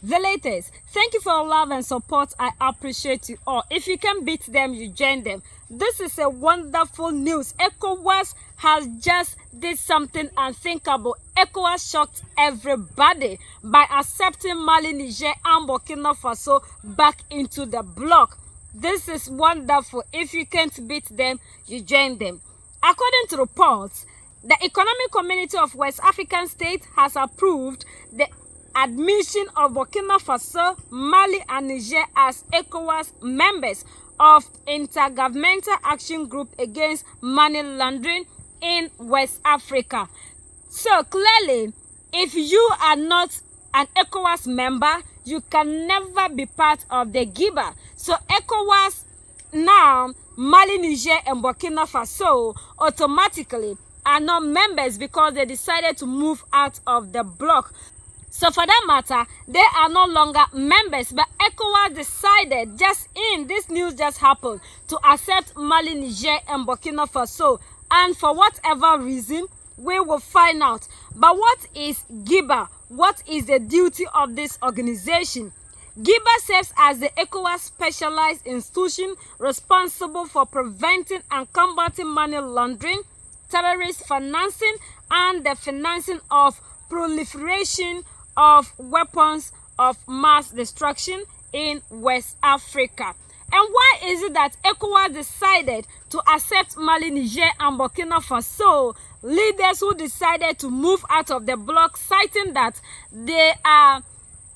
the latest. Thank you for your love and support. I appreciate you all. If you can beat them, you join them. This is a wonderful news. Ecowas has just did something unthinkable. Ecowas shocked everybody by accepting Mali, Niger, and Burkina Faso back into the bloc. This is wonderful. If you can't beat them, you join them. According to reports, the Economic Community of West African States has approved the admission of Burkina Faso, Mali, and Niger as ECOWAS members of Intergovernmental Action Group Against Money Laundering in West Africa. So clearly, if you are not an ECOWAS member, you can never be part of the GIABA. So ECOWAS now, Mali, Niger, and Burkina Faso automatically are not members because they decided to move out of the bloc. So for that matter, they are no longer members, but ECOWAS decided just in this news just happened to accept Mali, Niger, and Burkina Faso. And for whatever reason, we will find out. But what is GIABA? What is the duty of this organization? GIABA serves as the ECOWAS specialized institution responsible for preventing and combating money laundering, terrorist financing, and the financing of proliferation of weapons of mass destruction in West Africa. And why is it that ECOWAS decided to accept Mali, Niger, and Burkina Faso? Leaders who decided to move out of the bloc, citing that they are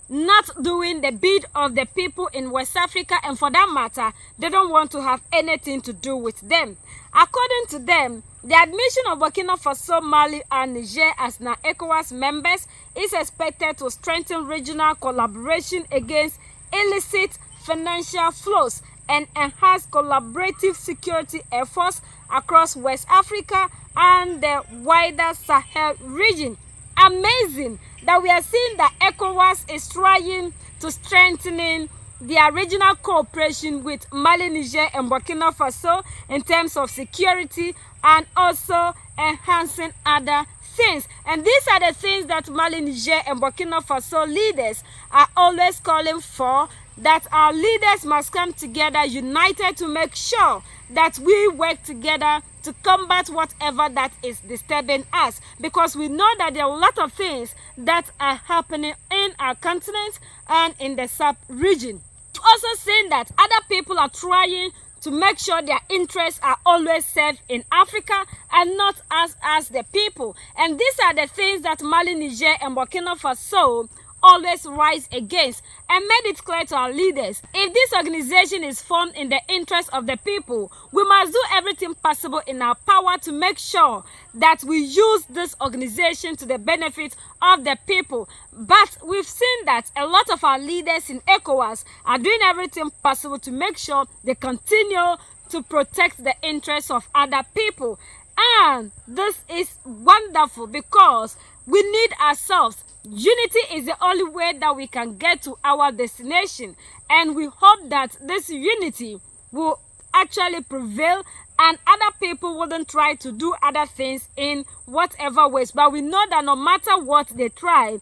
not doing the bid of the people in West Africa, and for that matter, they don't want to have anything to do with them. According to them, the admission of Burkina Faso, Mali, and Niger as now ECOWAS members is expected to strengthen regional collaboration against illicit financial flows and enhance collaborative security efforts across West Africa and the wider Sahel region. Amazing that we are seeing that ECOWAS is trying to strengthening their regional cooperation with Mali, Niger, and Burkina Faso in terms of security and also enhancing other things. And these are the things that Mali, Niger, and Burkina Faso leaders are always calling for, that our leaders must come together united to make sure that we work together to combat whatever that is disturbing us, because we know that there are a lot of things that are happening in our continent and in the sub-region. Also saying that other people are trying to make sure their interests are always served in Africa and not us as the people. And these are the things that Mali, Niger, and Burkina Faso always rise against, and made it clear to our leaders, if this organization is formed in the interest of the people, we must do everything possible in our power to make sure that we use this organization to the benefit of the people. But we've seen that a lot of our leaders in ECOWAS are doing everything possible to make sure they continue to protect the interests of other people. And this is wonderful because we need ourselves. Unity is the only way that we can get to our destination, and we hope that this unity will actually prevail and other people wouldn't try to do other things in whatever ways. But we know that no matter what they try,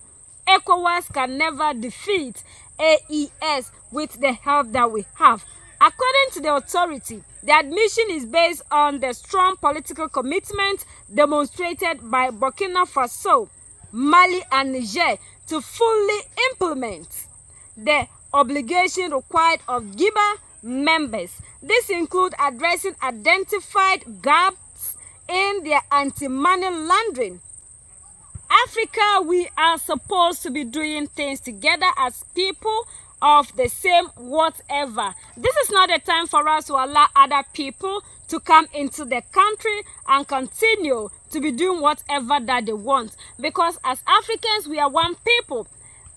ECOWAS can never defeat AES with the help that we have. According to the authority, the admission is based on the strong political commitment demonstrated by Burkina Faso, Mali, and Niger to fully implement the obligation required of GIABA members. This includes addressing identified gaps in their anti-money laundering. Africa, we are supposed to be doing things together as people of the same whatever. This is not a time for us to allow other people to come into the country and continue to be doing whatever that they want, because as Africans we are one people.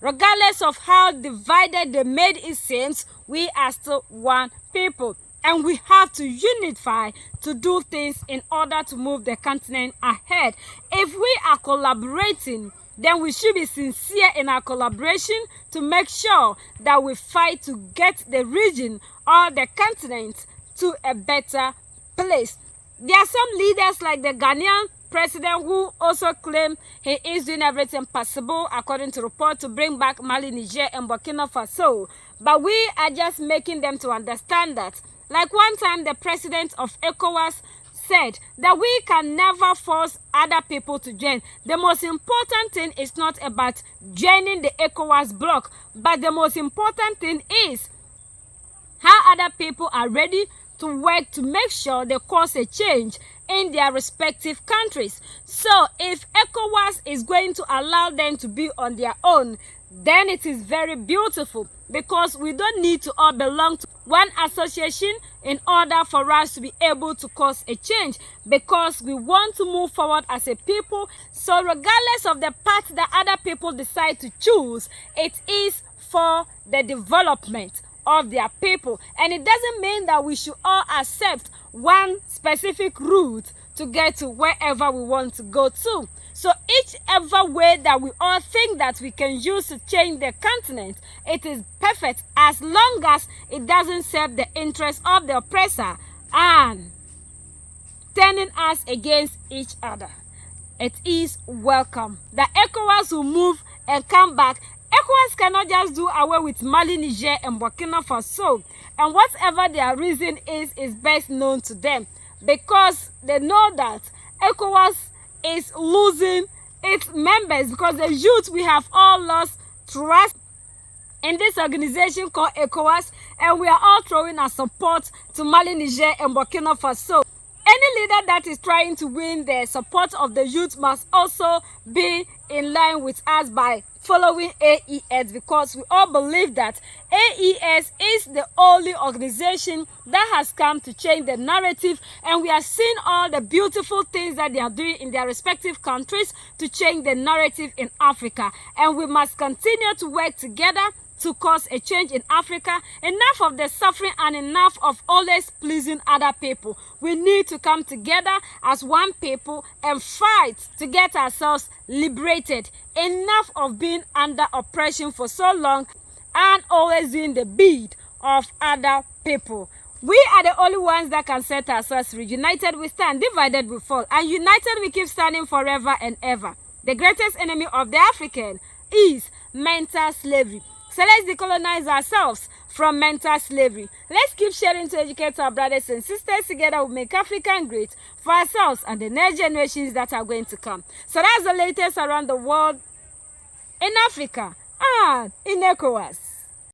Regardless of how divided they made it seems, we are still one people, and we have to unify to do things in order to move the continent ahead. If we are collaborating, then we should be sincere in our collaboration to make sure that we fight to get the region or the continent to a better place. There are some leaders like the Ghanaian president who also claimed he is doing everything possible, according to report, to bring back Mali, Niger, and Burkina Faso. But we are just making them to understand that. Like one time, the president of Ecowas said that we can never force other people to join. The most important thing is not about joining the Ecowas bloc, but the most important thing is how other people are ready to work to make sure they cause a change in their respective countries. So if ECOWAS is going to allow them to be on their own, then it is very beautiful, because we don't need to all belong to one association in order for us to be able to cause a change, because we want to move forward as a people. So regardless of the path that other people decide to choose, it is for the development of their people. And it doesn't mean that we should all accept one specific route to get to wherever we want to go to. So whichever way that we all think that we can use to change the continent, it is perfect, as long as it doesn't serve the interest of the oppressor and turning us against each other. It is welcome. The ECOWAS will move and come back. ECOWAS cannot just do away with Mali, Niger, and Burkina Faso. And whatever their reason is best known to them, because they know that ECOWAS is losing its members, because the youth, we have all lost trust in this organization called ECOWAS, and we are all throwing our support to Mali, Niger, and Burkina Faso. Any leader that is trying to win the support of the youth must also be in line with us by following AES, because we all believe that AES is the only organization that has come to change the narrative, and we are seeing all the beautiful things that they are doing in their respective countries to change the narrative in Africa. And we must continue to work together to cause a change in Africa. Enough of the suffering and enough of always pleasing other people. We need to come together as one people and fight to get ourselves liberated. Enough of being under oppression for so long and always doing the bid of other people. We are the only ones that can set ourselves free. United we stand, divided we fall, and united we keep standing forever and ever. The greatest enemy of the African is mental slavery. So let's decolonize ourselves from mental slavery. Let's keep sharing to educate our brothers and sisters. Together we'll make Africa great for ourselves and the next generations that are going to come. So that's the latest around the world, in Africa and in ECOWAS.